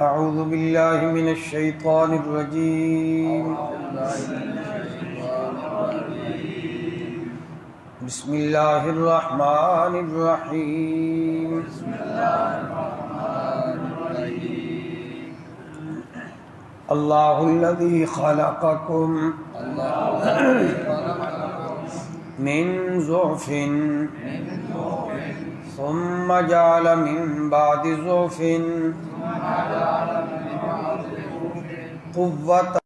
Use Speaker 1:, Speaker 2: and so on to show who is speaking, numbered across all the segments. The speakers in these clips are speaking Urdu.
Speaker 1: أعوذ بالله من الشيطان الرجيم بسم الله الرحمن الرحيم الله الذي خلقكم من ضعف ثم جعل من بعد ضعف قوة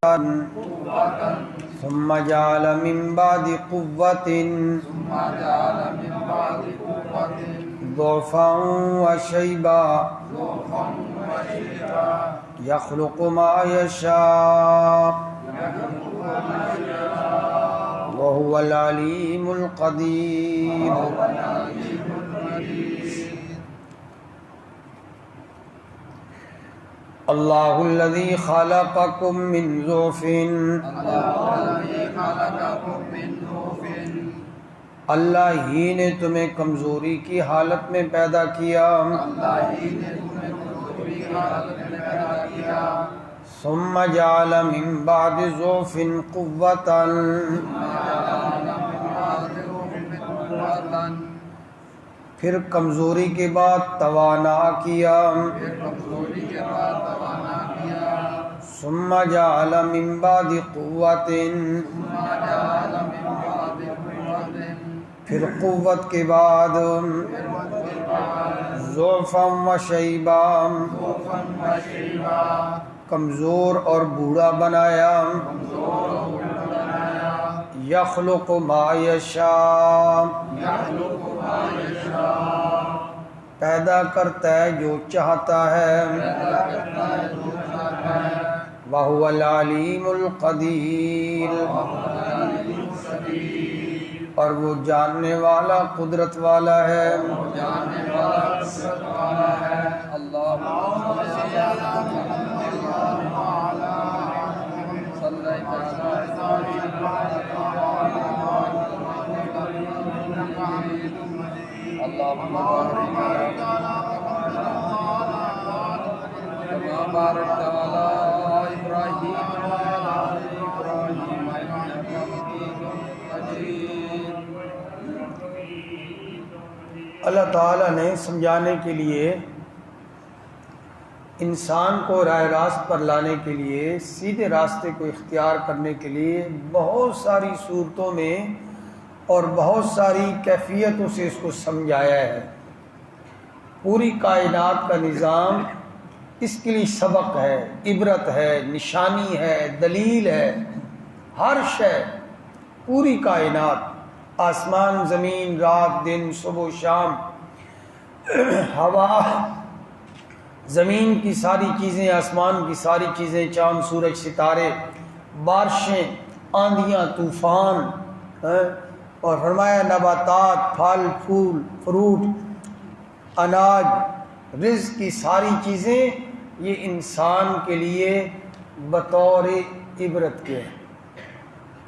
Speaker 1: ثم جعل من بعد قوة ضعفا وشيبا يخلق ما يشاء وهو العليم القدير اللہ الذی خلقکم من ضعف اللہ ہی نے تمہیں کمزوری کی حالت میں پیدا کیا ثم جعل من بعد ضعف قوة پھر کمزوری کے بعد توانا کیا ثم جعل من بعد قوة پھر قوت کے بعد ضعفا وشیبا کمزور اور بوڑھا بنایا یخلق ما یشاء پیدا کرتا ہے جو چاہتا ہے وَهُوَ الْعَلِيمُ الْقَدِيرُ اور وہ جاننے والا قدرت والا ہے اللہ تعالیٰ نے سمجھانے کے لیے انسان کو راہ راست پر لانے کے لیے سیدھے راستے کو اختیار کرنے کے لیے بہت ساری صورتوں میں اور بہت ساری کیفیتوں سے اس کو سمجھایا ہے۔ پوری کائنات کا نظام اس کے لیے سبق ہے، عبرت ہے، نشانی ہے، دلیل ہے۔ ہر شے، پوری کائنات، آسمان زمین، رات دن، صبح و شام، ہوا، زمین کی ساری چیزیں، آسمان کی ساری چیزیں، چاند سورج ستارے، بارشیں، آندھیاں، طوفان، اور فرمایا نباتات، پھل پھول، فروٹ، اناج، رزق کی ساری چیزیں یہ انسان کے لیے بطور عبرت کے ہیں۔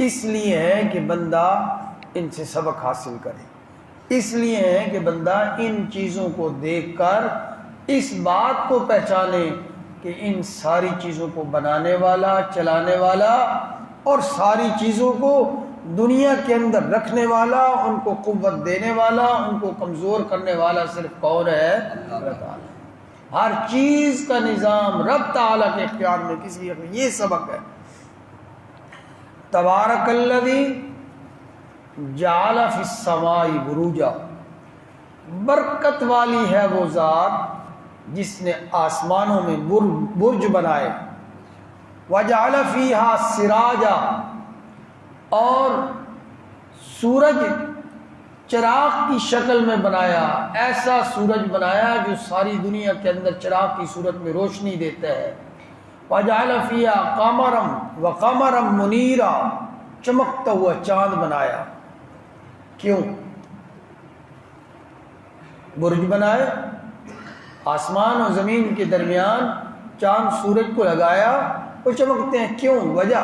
Speaker 1: اس لیے ہے کہ بندہ ان سے سبق حاصل کرے، اس لیے ہے کہ بندہ ان چیزوں کو دیکھ کر اس بات کو پہچانے کہ ان ساری چیزوں کو بنانے والا، چلانے والا اور ساری چیزوں کو دنیا کے اندر رکھنے والا، ان کو قوت دینے والا، ان کو کمزور کرنے والا صرف کون ہے؟ اللہ تعالیٰ۔ ہر چیز کا نظام رب تعالیٰ کے اختیار میں، کسی کے، یہ سبق ہے۔ تبارک الذی جعل فی السماء بروجا، برکت والی ہے وہ ذات جس نے آسمانوں میں برج بنائے، وجعل فیہا سراجا، اور سورج چراغ کی شکل میں بنایا، ایسا سورج بنایا جو ساری دنیا کے اندر چراغ کی صورت میں روشنی دیتا ہے، وجعل فیہا قمرا وقمرا منیرا، چمکتا ہوا چاند بنایا۔ کیوں برج بنائے؟ آسمان اور زمین کے درمیان چاند سورج کو لگایا، وہ چمکتے ہیں، کیوں؟ وجہ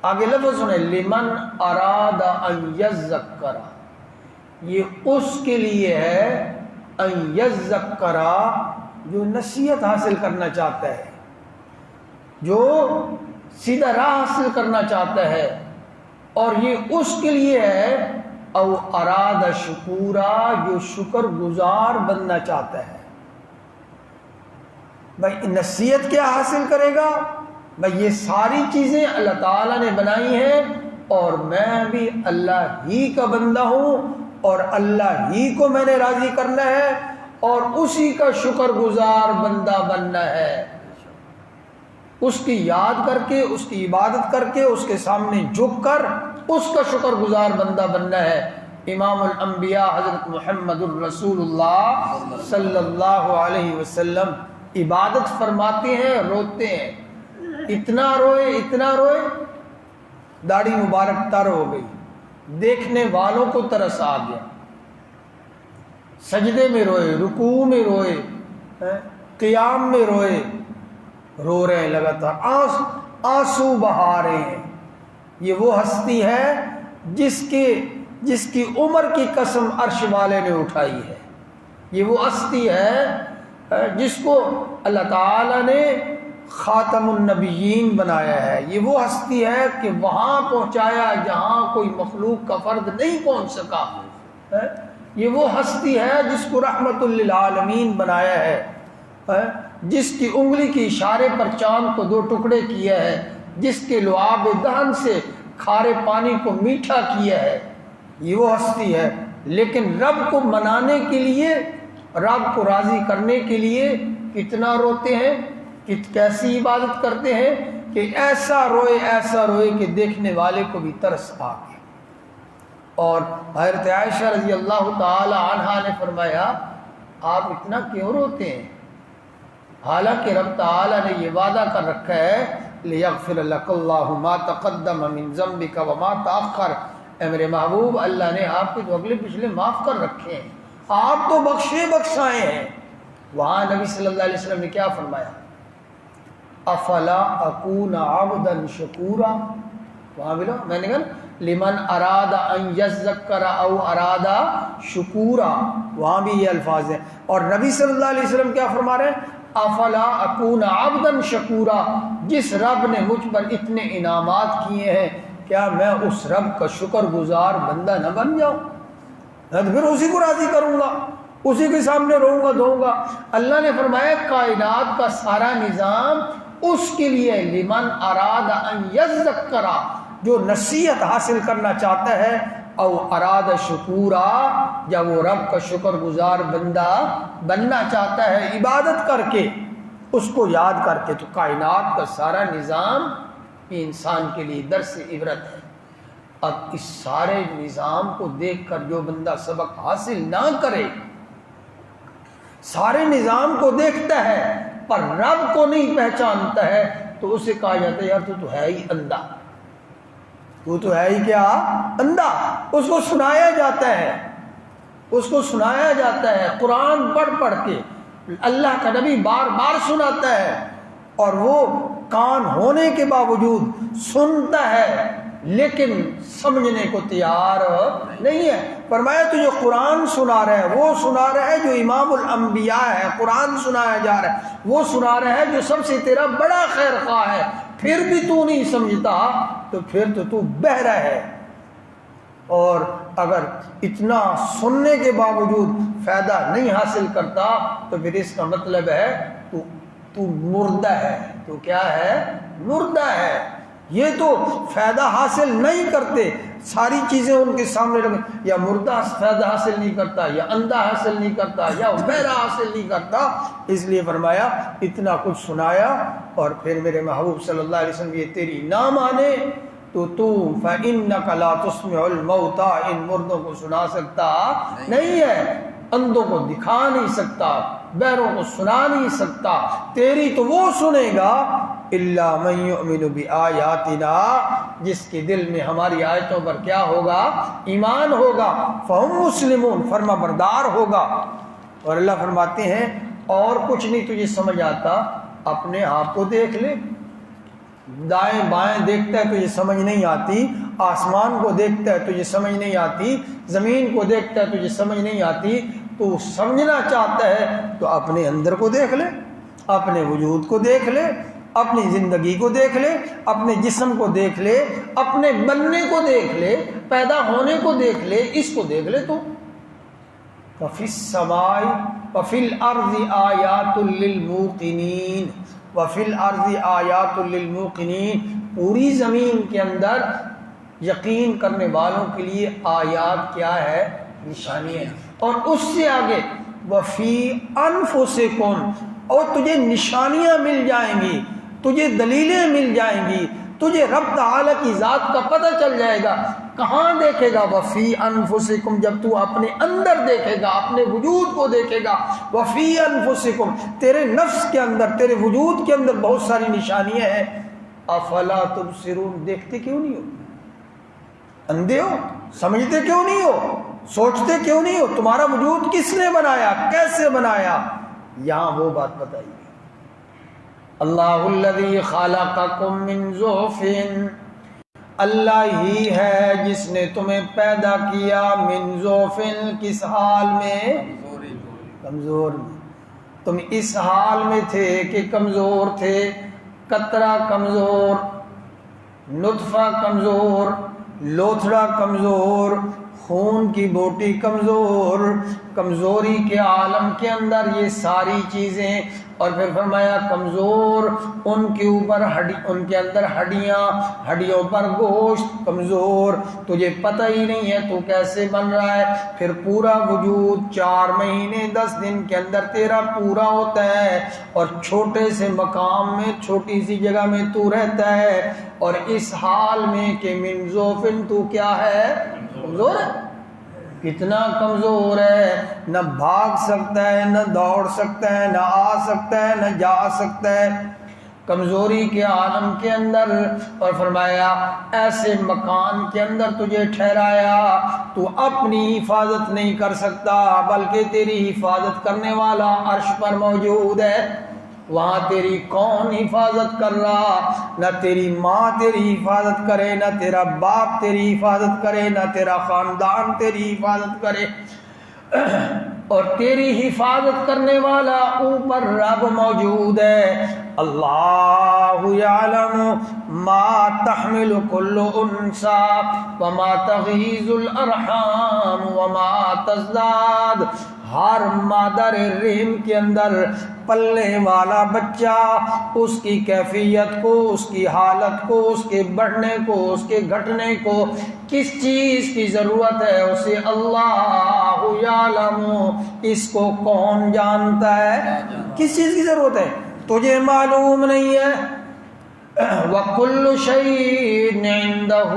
Speaker 1: آگے لفظ سنیں، لمن اراد ان یذکر، یہ اس کے لیے ہے ان یذکر، جو نصیحت حاصل کرنا چاہتا ہے، جو سیدھا راہ حاصل کرنا چاہتا ہے، اور یہ اس کے لیے ہے، او اراد شکورا، جو شکر گزار بننا چاہتا ہے۔ بھائی نصیحت کیا حاصل کرے گا؟ بھائی یہ ساری چیزیں اللہ تعالیٰ نے بنائی ہیں، اور میں بھی اللہ ہی کا بندہ ہوں، اور اللہ ہی کو میں نے راضی کرنا ہے، اور اسی کا شکر گزار بندہ بننا ہے۔ اس کی یاد کر کے، اس کی عبادت کر کے، اس کے سامنے جھک کر اس کا شکر گزار بندہ بننا ہے۔ امام الانبیاء حضرت محمد الرسول اللہ صلی اللہ علیہ وسلم عبادت فرماتے ہیں، روتے ہیں، اتنا روئے داڑھی مبارک تر ہو گئی، دیکھنے والوں کو ترس آ گیا، سجدے میں روئے، رکوع میں روئے، قیام میں روئے، رو رہے ہیں لگاتار، آنسو بہا رہے ہیں۔ یہ وہ ہستی ہے جس کی عمر کی قسم عرش والے نے اٹھائی ہے۔ یہ وہ ہستی ہے جس کو اللہ تعالی نے خاتم النبیین بنایا ہے۔ یہ وہ ہستی ہے کہ وہاں پہنچایا جہاں کوئی مخلوق کا فرد نہیں پہنچ سکا۔ یہ وہ ہستی ہے جس کو رحمت للعالمین بنایا ہے، جس کی انگلی کے اشارے پر چاند کو 2 ٹکڑے کیا ہے، جس کے لعاب دہن سے کھارے پانی کو میٹھا کیا ہے۔ یہ وہ ہستی ہے، لیکن رب کو منانے کے لیے، رب کو راضی کرنے کے لیے کتنا روتے ہیں، کیسی عبادت کرتے ہیں کہ ایسا روئے کہ دیکھنے والے کو بھی ترس آ گیا۔ اور حضرت عائشہ رضی اللہ تعالی عنہا نے فرمایا، آپ اتنا کیوں روتے ہیں؟ حالانکہ رب تعالیٰ نے یہ وعدہ کر رکھا ہے، لِيَغْفِرَ لَكَ اللَّهُ مَا تَقَدَّمَ مِن ذَنبِكَ وَمَا تَأَخَّرَ۔ اے میرے محبوب، اللہ نے آپ کے جو اگلے پچھلے معاف کر رکھے ہیں، آپ تو بخشائے ہیں۔ وہاں نبی صلی اللہ علیہ وسلم نے کیا فرمایا؟ افلا اکون عبدا شکورا۔ وہاں بھی میں نے کہا لمن اراد ان یذکر او اراد شکورا، وہاں بھی یہ الفاظ ہیں۔ اور نبی صلی اللہ علیہ وسلم کیا فرما رہے ہیں؟ افلا اکون عبدا شکورا، جس رب نے مجھ پر اتنے انعامات کیے ہیں، کیا میں اس رب کا شکر گزار بندہ نہ بن جاؤں؟ میں تو پھر اسی کو راضی کروں گا، اسی کے سامنے روؤں گا دھوؤں گا۔ اللہ نے فرمایا کائنات کا سارا نظام اس کے لیے، لمن اراد ان یذکر، جو نصیحت حاصل کرنا چاہتا ہے، او اراد شکورا، جب وہ رب کا شکر گزار بندہ بننا چاہتا ہے عبادت کر کے، اس کو یاد کر کے، تو کائنات کا سارا نظام یہ انسان کے لیے درس عبرت ہے۔ اب اس سارے نظام کو دیکھ کر جو بندہ سبق حاصل نہ کرے، سارے نظام کو دیکھتا ہے پر رب کو نہیں پہچانتا ہے، تو اسے کہا جاتا ہے یار تو ہے ہی اندھا، تو ہے ہی کیا؟ اندھا۔ اس کو سنایا جاتا ہے، اس کو سنایا جاتا ہے قرآن پڑھ کے، اللہ کا نبی بار بار سناتا ہے، اور وہ کان ہونے کے باوجود سنتا ہے لیکن سمجھنے کو تیار نہیں ہے۔ فرمایا تو جو قرآن سنا رہا ہے، وہ سنا رہا ہے جو امام الانبیاء ہے، قرآن سنایا جا رہا ہے، وہ سنا رہا ہے جو سب سے تیرا بڑا خیر خواہ ہے، پھر بھی تو نہیں سمجھتا، تو پھر تو بہرا ہے۔ اور اگر اتنا سننے کے باوجود فائدہ نہیں حاصل کرتا، تو پھر اس کا مطلب ہے تو مردہ ہے۔ تو کیا ہے؟ مردہ ہے۔ یہ تو فائدہ حاصل نہیں کرتے، ساری چیزیں ان کے سامنے رکھ، یا مردہ فائدہ حاصل نہیں کرتا، یا اندھا حاصل نہیں کرتا، یا بہرا حاصل نہیں کرتا۔ اس لیے فرمایا اتنا کچھ سنایا، اور پھر میرے محبوب صلی اللہ علیہ وسلم یہ تیری نہ مانے تو فَإِنَّكَ لَا تُسْمِعُ الْمَوْتَى، ان مردوں کو سنا سکتا نہیں ہے، اندھوں کو دکھا نہیں سکتا، بہروں کو سنا نہیں سکتا، تیری تو وہ سنے گا إِلَّا مَن يُؤْمِنُ بِآيَاتِنَا، جس کے دل میں ہماری آیتوں پر کیا ہوگا؟ ایمان ہوگا، فَهُمْ مُسْلِمُونَ، فرما بردار ہوگا۔ اور اللہ فرماتے ہیں اور کچھ نہیں تجھے سمجھ آتا، اپنے آپ کو دیکھ لے، دائیں بائیں دیکھتا ہے تجھے سمجھ نہیں آتی، آسمان کو دیکھتا ہے تجھے سمجھ نہیں آتی، زمین کو دیکھتا ہے تجھے سمجھ نہیں آتی، تو سمجھنا چاہتا ہے تو اپنے اندر کو دیکھ لے، اپنے وجود کو دیکھ لے، اپنی زندگی کو دیکھ لے، اپنے جسم کو دیکھ لے، اپنے بننے کو دیکھ لے، پیدا ہونے کو دیکھ لے، اس کو دیکھ لے تو وَفِي السَّمَاءِ وَفِي الْأَرْضِ آیَاتٌ لِّلْمُوقِنِينَ وَفِي الْأَرْضِ آیَاتٌ لِّلْمُوقِنِينَ، پوری زمین کے اندر یقین کرنے والوں کے لیے آیات کیا ہے؟ نشانیاں۔ اور اس سے آگے وَفِي أَنفُسِكُمْ، اور تجھے نشانیاں مل جائیں گی، تجھے دلیلیں مل جائیں گی، تجھے رب تعالیٰ کی ذات کا پتہ چل جائے گا۔ کہاں دیکھے گا؟ وفی انفسکم، جب تو اپنے اندر دیکھے گا، اپنے وجود کو دیکھے گا۔ وفی انفسکم، تیرے نفس کے اندر، تیرے وجود کے اندر بہت ساری نشانیاں ہیں۔ افلا تبصرون، دیکھتے کیوں نہیں ہو؟ اندھے ہو؟ سمجھتے کیوں نہیں ہو؟ سوچتے کیوں نہیں ہو؟ تمہارا وجود کس نے بنایا؟ کیسے بنایا؟ یہاں وہ بات بتائیے۔ اللہ الذی خلقکم من ضعف، اللہ ہی ہے جس نے تمہیں پیدا کیا من ضعف، کس حال میں؟ کمزور میں۔ تم اس حال میں تھے کہ کمزور تھے، قطرہ کمزور، نطفہ کمزور، لوتھڑا کمزور، خون کی بوٹی کمزور، کمزوری کے عالم کے اندر یہ ساری چیزیں۔ اور پھر فرمایا کمزور، ان کے اوپر ان کے اندر ہڈیاں، ہڈیوں پر گوشت، کمزور، تجھے پتہ ہی نہیں ہے تو کیسے بن رہا ہے۔ پھر پورا وجود 4 مہینے 10 دن کے اندر تیرا پورا ہوتا ہے، اور چھوٹے سے مقام میں، چھوٹی سی جگہ میں تو رہتا ہے، اور اس حال میں کہ من ضعف، تو کیا ہے؟ کمزور ہے۔ کتنا کمزور ہے، نہ بھاگ سکتا ہے، نہ دوڑ سکتا ہے، نہ آ سکتا ہے، نہ جا سکتا ہے، کمزوری کے عالم کے اندر۔ اور فرمایا ایسے مکان کے اندر تجھے ٹھہرایا، تو اپنی حفاظت نہیں کر سکتا، بلکہ تیری حفاظت کرنے والا عرش پر موجود ہے۔ وہاں تیری کون حفاظت کر رہا؟ نہ تیری ماں تیری حفاظت کرے، نہ تیرا باپ تیری حفاظت کرے، نہ تیرا خاندان تیری حفاظت کرے، اور تیری حفاظت کرنے والا اوپر رب موجود ہے۔ اللہ یعلم ما تحمل كل انثى وما تغیض الارحام وما تزداد، ہر مادر رحم کے اندر پلنے والا بچہ، اس کی کیفیت کو، اس کی حالت کو، اس کے بڑھنے کو، اس کے گھٹنے کو، کس چیز کی ضرورت ہے، اسے اللہ یعلم، اس کو کون جانتا ہے؟ کس چیز کی ضرورت ہے تجھے معلوم نہیں ہے۔ وَكُلُّ شَيْءٍ عِندَهُ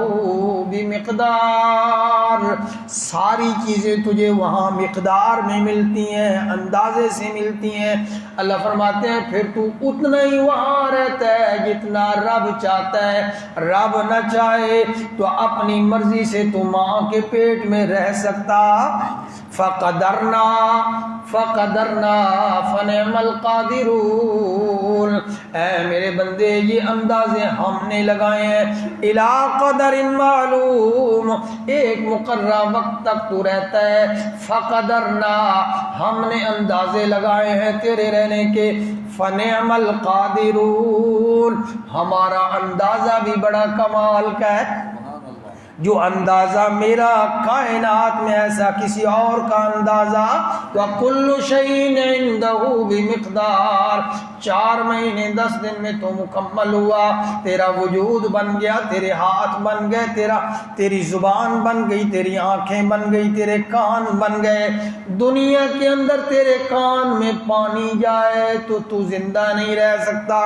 Speaker 1: بِمِقْدَارٍ، ساری چیزیں تجھے وہاں مقدار میں ملتی ہیں، اندازے سے ملتی ہیں۔ اللہ فرماتے ہیں پھر تو اتنا ہی وہاں رہتا ہے جتنا رب چاہتا ہے۔ رب نہ چاہے تو اپنی مرضی سے تو ماں کے پیٹ میں رہ سکتا۔ فَقَدَرْنَا فَنِعْمَ الْقَادِرُونَ، اے میرے بندے یہ اندازے ہم نے لگائے ہیں، اِلَىٰ قَدَرٍ معلوم، ایک مقررہ وقت تک تو رہتا ہے۔ فَقَدَرْنَا، ہم نے اندازے لگائے ہیں تیرے رہنے کے۔ فَنِعْمَ الْقَادِرُونَ، ہمارا اندازہ بھی بڑا کمال کا ہے۔ جو اندازہ میرا کائنات میں ایسا کسی اور کا اندازہ۔ وَكُلُّ شَيْءٍ عِندَهُ بِمِقْدَارٍ، 4 مہینے 10 دن میں تو مکمل ہوا، تیرا وجود بن گیا، تیرے ہاتھ بن گئے، تیری زبان بن گئی، تیری آنکھیں بن گئی، تیرے کان بن گئے۔ دنیا کے اندر تیرے کان میں پانی جائے تو تو زندہ نہیں رہ سکتا،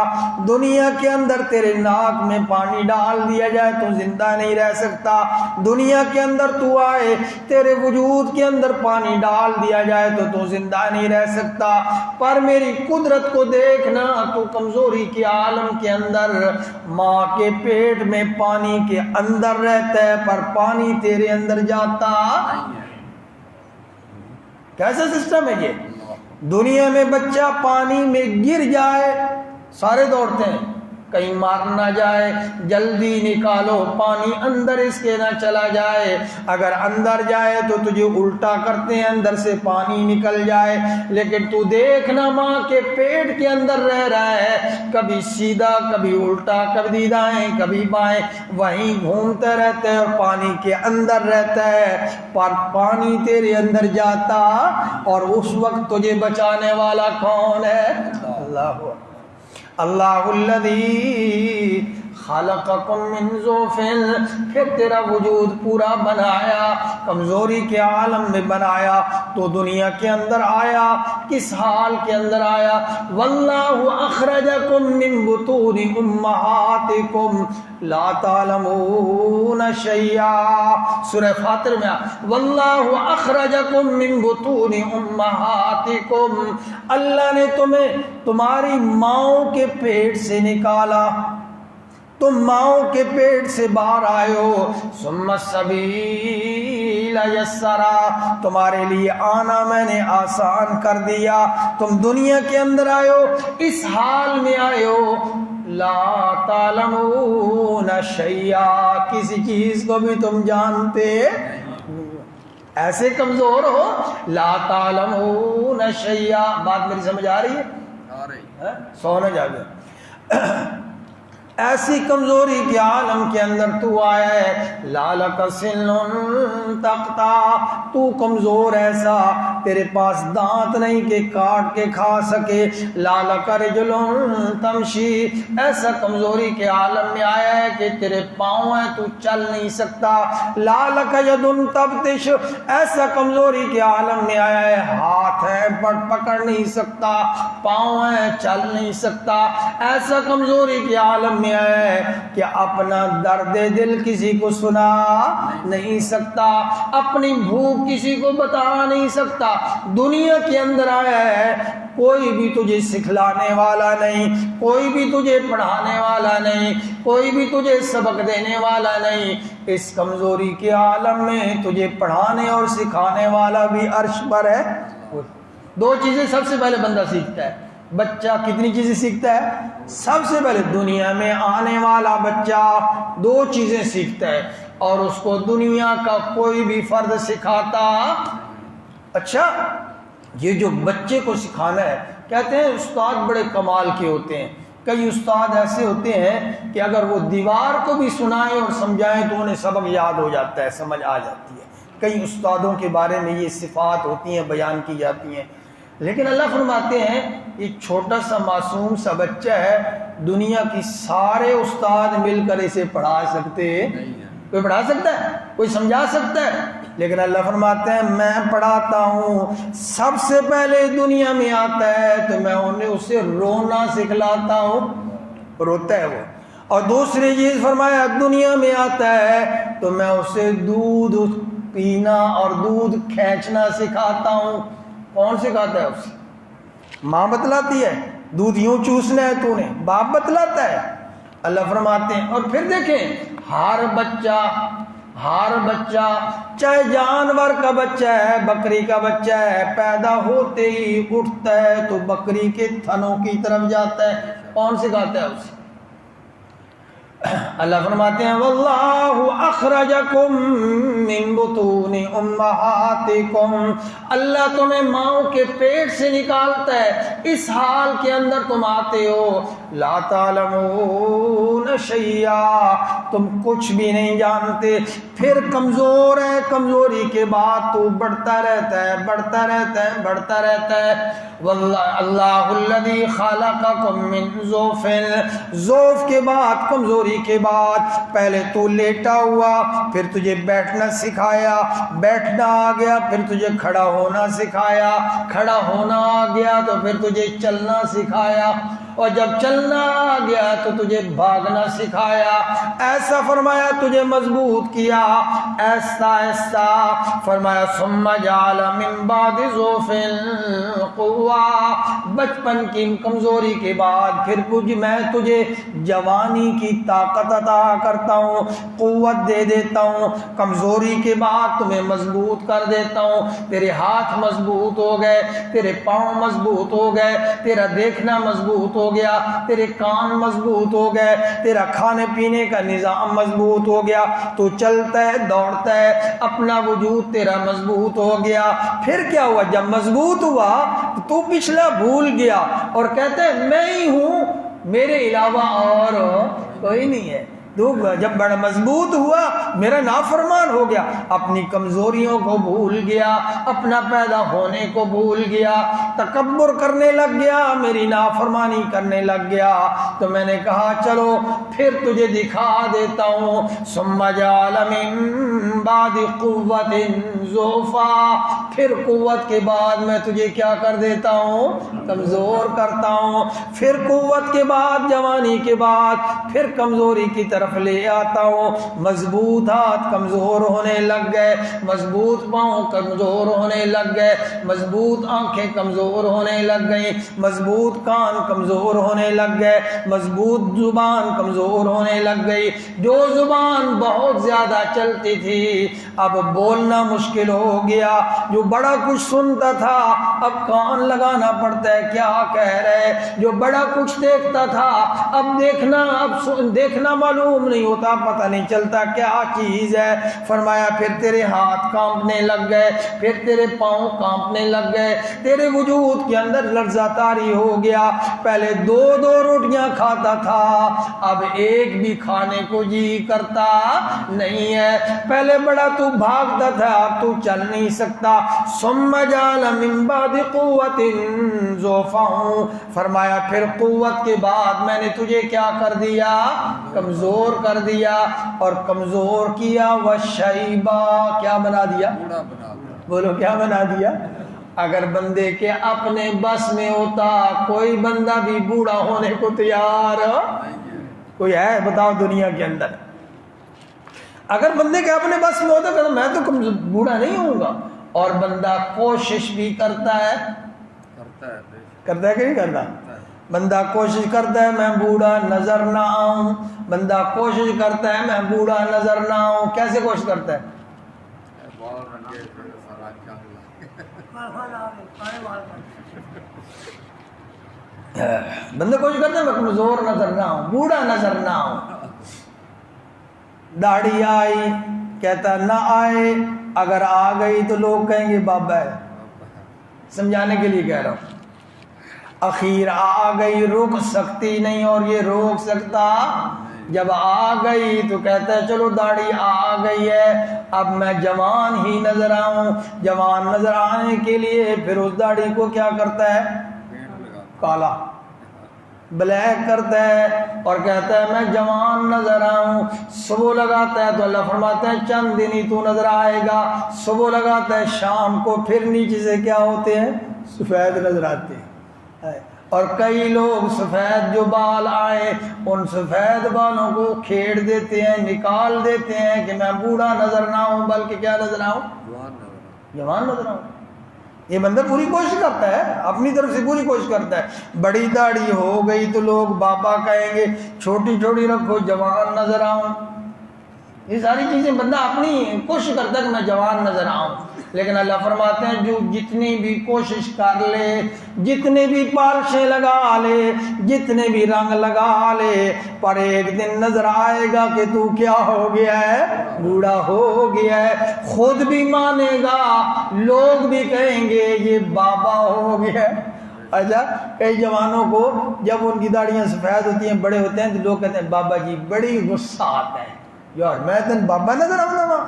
Speaker 1: دنیا کے اندر تیرے ناک میں پانی ڈال دیا جائے تو زندہ نہیں رہ سکتا، دنیا کے اندر تو آئے تیرے وجود کے اندر پانی ڈال دیا جائے تو تو زندہ نہیں رہ سکتا۔ پر میری قدرت کو دیکھنا، تو کمزوری کے عالم کے اندر ماں کے پیٹ میں پانی کے اندر رہتا ہے، پر پانی تیرے اندر جاتا۔ کیسا سسٹم ہے یہ؟ دنیا میں بچہ پانی میں گر جائے سارے دوڑتے ہیں، کہیں مار نہ جائے، جلدی نکالو، پانی اندر اس کے نہ چلا جائے، اگر اندر جائے تو تجھے الٹا کرتے ہیں اندر سے پانی نکل جائے، لیکن تو دیکھنا ماں کے پیٹ کے اندر رہ رہا ہے، کبھی سیدھا کبھی الٹا، کبھی دائیں کبھی بائیں، وہیں گھومتے رہتے ہیں اور پانی کے اندر رہتا ہے، پر پانی تیرے اندر جاتا اور اس وقت تجھے بچانے والا کون ہے؟ اللہ اللہ الذی خلقکم من ضعف، پھر تیرا وجود پورا بنایا، کمزوری کے عالم میں بنایا تو دنیا کے اندر آیا، کس حال کے اندر آیا؟ واللہ اخرجکم من بطون امہاتکم لا تعلمون شیئا، سورہ فاطر میں واللہ اخرجکم من بطون امہاتکم، اللہ نے تمہیں تمہاری ماؤں کے پیٹ سے نکالا، تم ماؤں کے پیٹ سے باہر آئے ہو، ثم السبیل یسرا، تمہارے لیے آنا میں نے آسان کر دیا، تم دنیا کے اندر آئے ہو، اس حال میں آئے ہو لا تعلمون شیئا، کسی چیز کو بھی تم جانتے ایسے کمزور ہو، لا تعلمون شیئا، بات میری سمجھ آ رہی ہے؟ آ رہی ہے، سونا جا گیا، ایسی کمزوری کے عالم کے اندر تو آیا ہے، لالک سن تقطع، تو کمزور ایسا تیرے پاس دانت نہیں کہ کاٹ کے کھا سکے، لالک رجل تمشی، ایسا کمزوری کے عالم میں آیا ہے کہ تیرے پاؤں ہیں تو چل نہیں سکتا، لالک ید تبطش، ایسا کمزوری کے عالم میں آیا ہے ہاتھ ہے بٹ پکڑ نہیں سکتا، پاؤں ہیں چل نہیں سکتا، ایسا کمزوری کے عالم میں ہے کہ اپنا درد دل کسی کو سنا نہیں سکتا، اپنی بھوک کسی کو بتا نہیں سکتا، دنیا کے اندر آیا ہے، کوئی بھی تجھے سکھلانے والا نہیں، کوئی بھی تجھے پڑھانے والا نہیں، کوئی بھی تجھے سبق دینے والا نہیں، اس کمزوری کے عالم میں تجھے پڑھانے اور سکھانے والا بھی عرش پر ہے۔ دو چیزیں سب سے پہلے بندہ سیکھتا ہے، بچہ کتنی چیزیں سیکھتا ہے؟ سب سے پہلے دنیا میں آنے والا بچہ دو چیزیں سیکھتا ہے، اور اس کو دنیا کا کوئی بھی فرد سکھاتا۔ اچھا، یہ جو بچے کو سکھانا ہے، کہتے ہیں استاد بڑے کمال کے ہوتے ہیں، کئی استاد ایسے ہوتے ہیں کہ اگر وہ دیوار کو بھی سنائیں اور سمجھائیں تو انہیں سبق یاد ہو جاتا ہے، سمجھ آ جاتی ہے۔ کئی استادوں کے بارے میں یہ صفات ہوتی ہیں، بیان کی جاتی ہیں، لیکن اللہ فرماتے ہیں یہ چھوٹا سا معصوم سا بچہ ہے، دنیا کی سارے استاد مل کر اسے پڑھا سکتے نہیں، کوئی پڑھا سکتا ہے؟ کوئی سمجھا سکتا ہے؟ لیکن اللہ فرماتے ہیں میں پڑھاتا ہوں، سب سے پہلے دنیا میں آتا ہے تو میں انہیں اسے رونا سکھلاتا ہوں، روتا ہے وہ، اور دوسری چیز فرمایا دنیا میں آتا ہے تو میں اسے دودھ پینا اور دودھ کھینچنا سکھاتا ہوں۔ کون سکھاتا ہے اسے؟ ماں بتلاتی ہے دودھ یوں چوسنا ہے، تو نے باپ بتلاتا ہے۔ اللہ فرماتے ہیں، اور پھر دیکھیں ہر بچہ چاہے جانور کا بچہ ہے، بکری کا بچہ ہے، پیدا ہوتے ہی اٹھتا ہے تو بکری کے تھنوں کی طرف جاتا ہے، کون سکھاتا ہے اسے؟ اللہ فرماتے ہیں واللہ اخرجکم من بطون امہاتکم، اللہ تمہیں ماؤں کے پیٹ سے نکالتا ہے، اس حال کے اندر تم آتے ہو، لا تعلمون شیئا، تم کچھ بھی نہیں جانتے، پھر کمزور ہے، کمزوری کے بعد تو بڑھتا رہتا ہے، بڑھتا رہتا ہے، بڑھتا رہتا ہے۔ اللہ الذی خلقکم من ضعف، ضعف کے بعد کمزوری کے بعد پہلے تو لیٹا ہوا، پھر تجھے بیٹھنا سکھایا، بیٹھنا آ گیا پھر تجھے کھڑا ہونا سکھایا، کھڑا ہونا آ گیا تو پھر تجھے چلنا سکھایا، اور جب چلنا آ گیا تو تجھے بھاگنا سکھایا، ایسا فرمایا تجھے مضبوط کیا، ایسا ایسا فرمایا ثم جعل من بعد ضعف قوہ، بچپن کی کمزوری کے بعد پھر میں تجھے جوانی کی طاقت عطا کرتا ہوں، قوت دے دیتا ہوں، کمزوری کے بعد تمہیں مضبوط کر دیتا ہوں، تیرے ہاتھ مضبوط ہو گئے، تیرے پاؤں مضبوط ہو گئے، تیرا دیکھنا مضبوط ہو ہو گیا، تیرے کان مضبوط ہو گئے، تیرا کھانے پینے کا نظام مضبوط ہو گیا، تو چلتا ہے دوڑتا ہے، اپنا وجود تیرا مضبوط ہو گیا۔ پھر کیا ہوا؟ جب مضبوط ہوا تو پچھلا بھول گیا اور کہتا ہے میں ہی ہوں، میرے علاوہ اور کوئی نہیں ہے۔ جب بڑا مضبوط ہوا میرا نافرمان ہو گیا، اپنی کمزوریوں کو بھول گیا، اپنا پیدا ہونے کو بھول گیا، تکبر کرنے لگ گیا، میری نافرمانی کرنے لگ گیا۔ تو میں نے کہا چلو پھر تجھے دکھا دیتا ہوں، ثم جعل من بعد قوت ضعفا، پھر قوت کے بعد میں تجھے کیا کر دیتا ہوں؟ کمزور کرتا ہوں۔ پھر قوت کے بعد، جوانی کے بعد پھر کمزوری کی طرف لے آتا ہوں۔ مضبوط ہاتھ کمزور ہونے لگ گئے، مضبوط پاؤں کمزور ہونے لگ گئے، مضبوط آنکھیں کمزور ہونے لگ گئیں، مضبوط کان کمزور ہونے لگ گئے، مضبوط زبان کمزور ہونے لگ گئی۔ جو زبان بہت زیادہ چلتی تھی اب بولنا مشکل ہو گیا، جو بڑا کچھ سنتا تھا اب کان لگانا پڑتا ہے کیا کہہ رہے، جو بڑا کچھ دیکھتا تھا اب دیکھنا معلوم نہیں ہوتا، پتہ نہیں چلتا کیا چیز ہے۔ فرمایا پھر تیرے ہاتھ کانپنے لگ گئے، پھر تیرے پاؤں کانپنے لگ گئے، تیرے وجود کے اندر لرزہ طاری ہو گیا۔ پہلے دو روٹیاں کھاتا تھا، اب ایک بھی کھانے کو جی کرتا نہیں ہے۔ پہلے بڑا تو بھاگتا تھا، اب تو چل نہیں سکتا۔ ثم جعل من بعد قوت ضعفا، فرمایا پھر قوت کے بعد میں نے تجھے کیا کر دیا؟ کمزور کر دیا، اور کمزور کیا وشیبا، کیا بنا دیا؟ بولو کیا بنا دیا؟ اگر بندے کے اپنے بس میں ہوتا، کوئی بندہ بھی بوڑھا ہونے کو تیار کوئی ہے بتاؤ دنیا کے اندر؟ اگر بندے کے اپنے بس میں ہوتا کہ میں تو بوڑھا نہیں ہوں گا، اور بندہ کوشش بھی کرتا ہے کہ نہیں کرتا؟ بندہ کوشش کرتا ہے میں بوڑھا نظر نہ آؤں، بندہ کوشش کرتا ہے میں بوڑھا نظر نہ آؤں۔ کیسے کوشش کرتا ہے؟ بندہ کوشش کرتا ہے میں کمزور نظر نہ آؤں، بوڑھا نظر نہ آؤں۔ داڑھی آئی کہتا نہ آئے، اگر آ گئی تو لوگ کہیں گے بابا ہے، سمجھانے کے لیے کہہ رہا ہوں۔ اخیر آ گئی، رک سکتی نہیں، اور یہ روک سکتا؟ جب آ گئی تو کہتا ہے چلو داڑھی آ گئی ہے، اب میں جوان ہی نظر آؤں۔ جوان نظر آنے کے لیے پھر اس داڑھی کو کیا کرتا ہے؟ کالا بلیک کرتا ہے، اور کہتا ہے میں جوان نظر آؤں۔ صبح لگاتا ہے تو اللہ فرماتا ہے چند دن ہی تو نظر آئے گا۔ صبح لگاتا ہے، شام کو پھر نیچے سے کیا ہوتے ہیں؟ سفید نظر آتے ہیں۔ اور کئی لوگ سفید جو بال آئے ان سفید بالوں کو کھیڑ دیتے ہیں، نکال دیتے ہیں کہ میں بوڑھا نظر نہ ہوں بلکہ کیا نظر آؤں؟ جوان نظر آؤں۔ یہ بندہ پوری کوشش کرتا ہے، اپنی طرف سے پوری کوشش کرتا ہے۔ بڑی داڑھی ہو گئی تو لوگ بابا کہیں گے، چھوٹی چھوٹی رکھو جوان نظر آؤں۔ یہ ساری چیزیں بندہ اپنی کوشش کرتا ہے کہ میں جوان نظر آؤں، لیکن اللہ فرماتے ہیں جو جتنی بھی کوشش کر لے، جتنے بھی پالشیں لگا لے، جتنے بھی رنگ لگا لے، پر ایک دن نظر آئے گا کہ تو کیا ہو گیا ہے؟ بوڑھا ہو گیا ہے۔ خود بھی مانے گا، لوگ بھی کہیں گے یہ بابا ہو گیا ہے۔ اچھا، کئی جوانوں کو جب ان کی داڑیاں سفید ہوتی ہیں، بڑے ہوتے ہیں، تو لوگ کہتے ہیں بابا جی بڑی غصہ آتا ہے یار، میں تن بابا نظر آؤں گا۔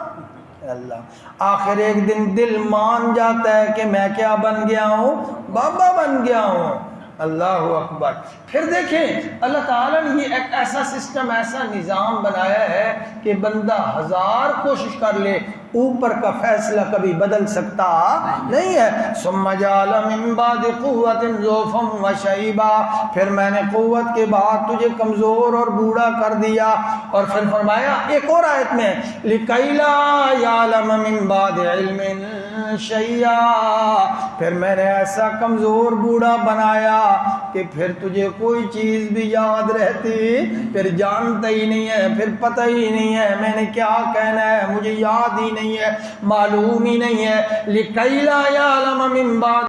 Speaker 1: اللہ آخر ایک دن دل مان جاتا ہے کہ میں کیا بن گیا ہوں؟ بابا بن گیا ہوں۔ اللہ اکبر۔ پھر دیکھیں اللہ تعالیٰ نے یہ ایک ایسا سسٹم، ایسا نظام بنایا ہے کہ بندہ ہزار کوشش کر لے، اوپر کا فیصلہ کبھی بدل سکتا نہیں ہے۔ ثم جعل من بعد قوت ضعفا وشیبا، پھر میں نے قوت کے بعد تجھے کمزور اور بوڑھا کر دیا۔ اور پھر فرمایا ایک اور آیت میں لِكَيْ لَا يَعْلَمَ مِن بَعْدِ عِلْمٍ شَيْئًا، پھر میں نے ایسا کمزور بوڑھا بنایا کہ پھر تجھے کوئی چیز بھی یاد رہتی، پھر جانتا ہی نہیں ہے، پھر پتہ ہی نہیں ہے میں نے کیا کہنا ہے، مجھے یاد ہی نہیں ہے، معلوم ہی نہیں ہے۔ لِكَيْ لَا يَعْلَمَ مِن بَعْدِ